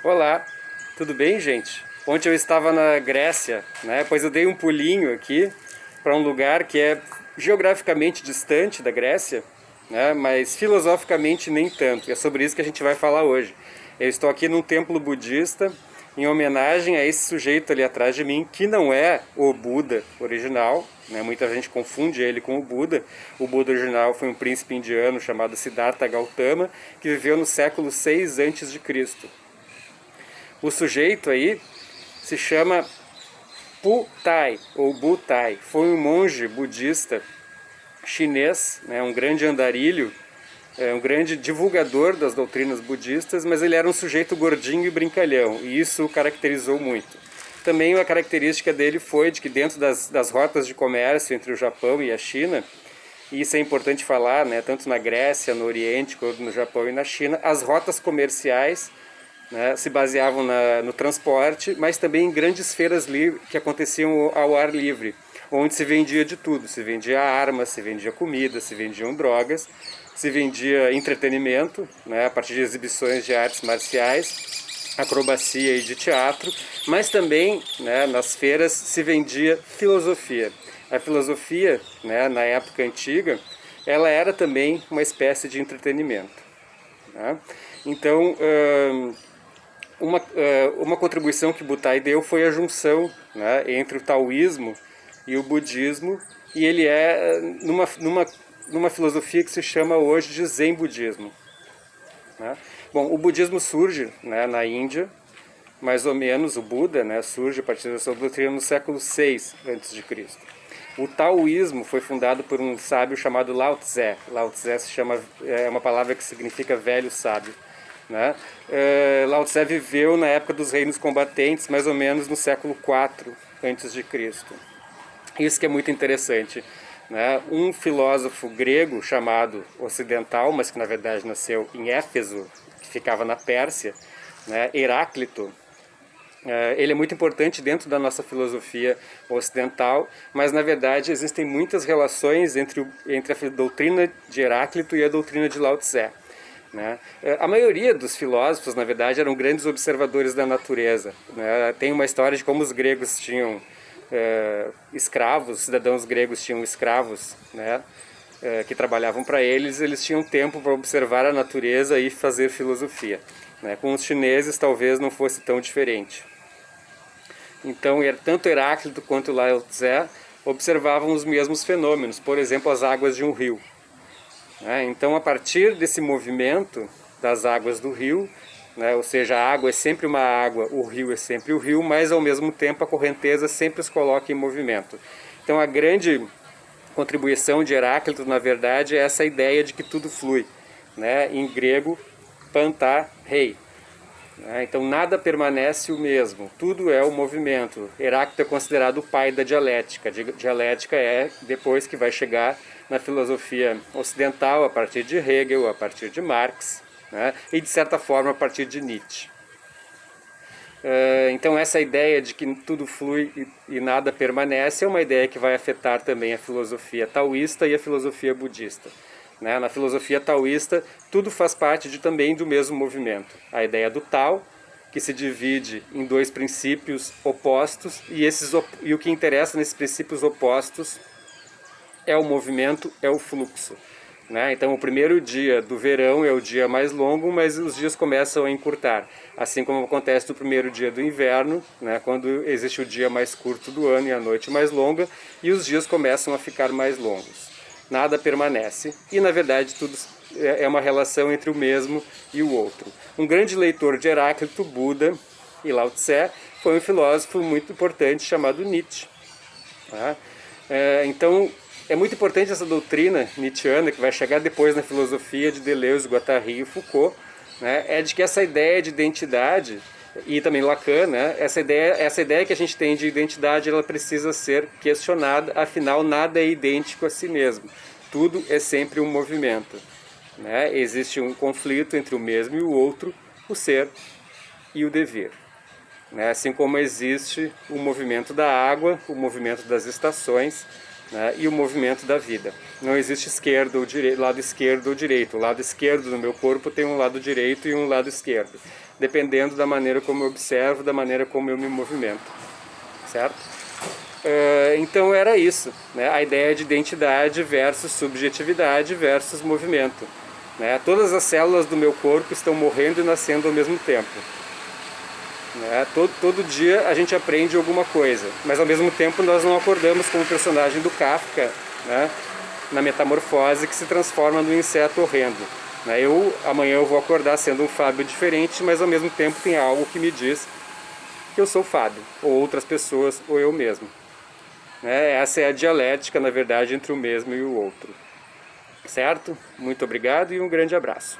Olá, tudo bem, gente? Ontem eu estava na Grécia, né? Pois eu dei um pulinho aqui para um lugar que é geograficamente distante da Grécia, né? Mas filosoficamente nem tanto. E é sobre isso que a gente vai falar hoje. Eu estou aqui num templo budista em homenagem a esse sujeito ali atrás de mim, que não é o Buda original, né? Muita gente confunde ele com o Buda. O Buda original foi um príncipe indiano chamado Siddhartha Gautama, que viveu no século 6 antes de Cristo. O sujeito aí se chama Putai ou Butai. Foi um monge budista chinês, né, um grande andarilho, um grande divulgador das doutrinas budistas, mas ele era um sujeito gordinho e brincalhão, e isso o caracterizou muito. Também a característica dele foi de que dentro das rotas de comércio entre o Japão e a China, e isso é importante falar, né, tanto na Grécia, no Oriente, quanto no Japão e na China, as rotas comerciais, né, se baseavam no transporte, mas também em grandes feiras que aconteciam ao ar livre, onde se vendia de tudo. Se vendia armas, se vendia comida, se vendiam drogas, se vendia entretenimento, né, a partir de exibições de artes marciais, acrobacia e de teatro, mas também, né, nas feiras se vendia filosofia. A filosofia, né, na época antiga, ela era também uma espécie de entretenimento, né? Então, uma contribuição que Butai deu foi a junção, né, entre o taoísmo e o budismo, e ele é numa filosofia que se chama hoje de Zen budismo, né? Bom, o budismo surge, né, na Índia, mais ou menos. O Buda, né, surge a partir da sua doutrina no século 6 a.C. O taoísmo foi fundado por um sábio chamado Lao Tse. Lao Tse é uma palavra que significa velho sábio, né? Lao Tse viveu na época dos reinos combatentes, mais ou menos no século 4 a.C. Isso que é muito interessante, né? Um filósofo grego chamado ocidental, mas que na verdade nasceu em Éfeso, que ficava na Pérsia, né? Heráclito. Ele é muito importante dentro da nossa filosofia ocidental, mas na verdade existem muitas relações entre a doutrina de Heráclito e a doutrina de Lao Tse, né? A maioria dos filósofos, na verdade, eram grandes observadores da natureza, né? Tem uma história de como os gregos tinham escravos, cidadãos gregos tinham escravos, né, que trabalhavam para eles. Eles tinham tempo para observar a natureza e fazer filosofia, né? Com os chineses talvez não fosse tão diferente. Então, tanto Heráclito quanto Lao Tse observavam os mesmos fenômenos, por exemplo, as águas de um rio, né? Então, a partir desse movimento das águas do rio, né, ou seja, a água é sempre uma água, o rio é sempre o rio, mas ao mesmo tempo a correnteza sempre os coloca em movimento. Então, a grande contribuição de Heráclito, na verdade, é essa ideia de que tudo flui, né? Em grego, panta rei. Então nada permanece o mesmo, tudo é o movimento. Heráclito é considerado o pai da dialética. A dialética é depois que vai chegar na filosofia ocidental, a partir de Hegel, a partir de Marx, né? E de certa forma a partir de Nietzsche. Então essa ideia de que tudo flui e nada permanece é uma ideia que vai afetar também a filosofia taoísta e a filosofia budista. Na filosofia taoísta, tudo faz parte também do mesmo movimento. A ideia do Tao, que se divide em dois princípios opostos, e o que interessa nesses princípios opostos é o movimento, é o fluxo. Então, o primeiro dia do verão é o dia mais longo, mas os dias começam a encurtar. Assim como acontece no primeiro dia do inverno, quando existe o dia mais curto do ano e a noite mais longa, e os dias começam a ficar mais longos. Nada permanece, e na verdade tudo é uma relação entre o mesmo e o outro. Um grande leitor de Heráclito, Buda e Lao Tse foi um filósofo muito importante chamado Nietzsche. Então é muito importante essa doutrina nietzschiana, que vai chegar depois na filosofia de Deleuze, Guattari e Foucault, é de que essa ideia de identidade, e também Lacan, essa ideia que a gente tem de identidade, ela precisa ser questionada. Afinal, nada é idêntico a si mesmo, tudo é sempre um movimento, Existe um conflito entre o mesmo e o outro, o ser e o dever, Assim como existe o movimento da água, o movimento das estações, né, e o movimento da vida. Não existe esquerdo ou direito, lado esquerdo ou direito. O lado esquerdo do meu corpo tem um lado direito e um lado esquerdo, dependendo da maneira como eu observo, da maneira como eu me movimento, certo? Então era isso, né? A ideia de identidade versus subjetividade versus movimento, né? Todas as células do meu corpo estão morrendo e nascendo ao mesmo tempo, né? Todo dia a gente aprende alguma coisa, mas ao mesmo tempo nós não acordamos como o personagem do Kafka, né? Na Metamorfose, que se transforma num inseto horrendo, né? Amanhã eu vou acordar sendo um Fábio diferente, mas ao mesmo tempo tem algo que me diz que eu sou Fábio, ou outras pessoas, ou eu mesmo. Essa é a dialética, na verdade, entre o mesmo e o outro. Certo? Muito obrigado e um grande abraço.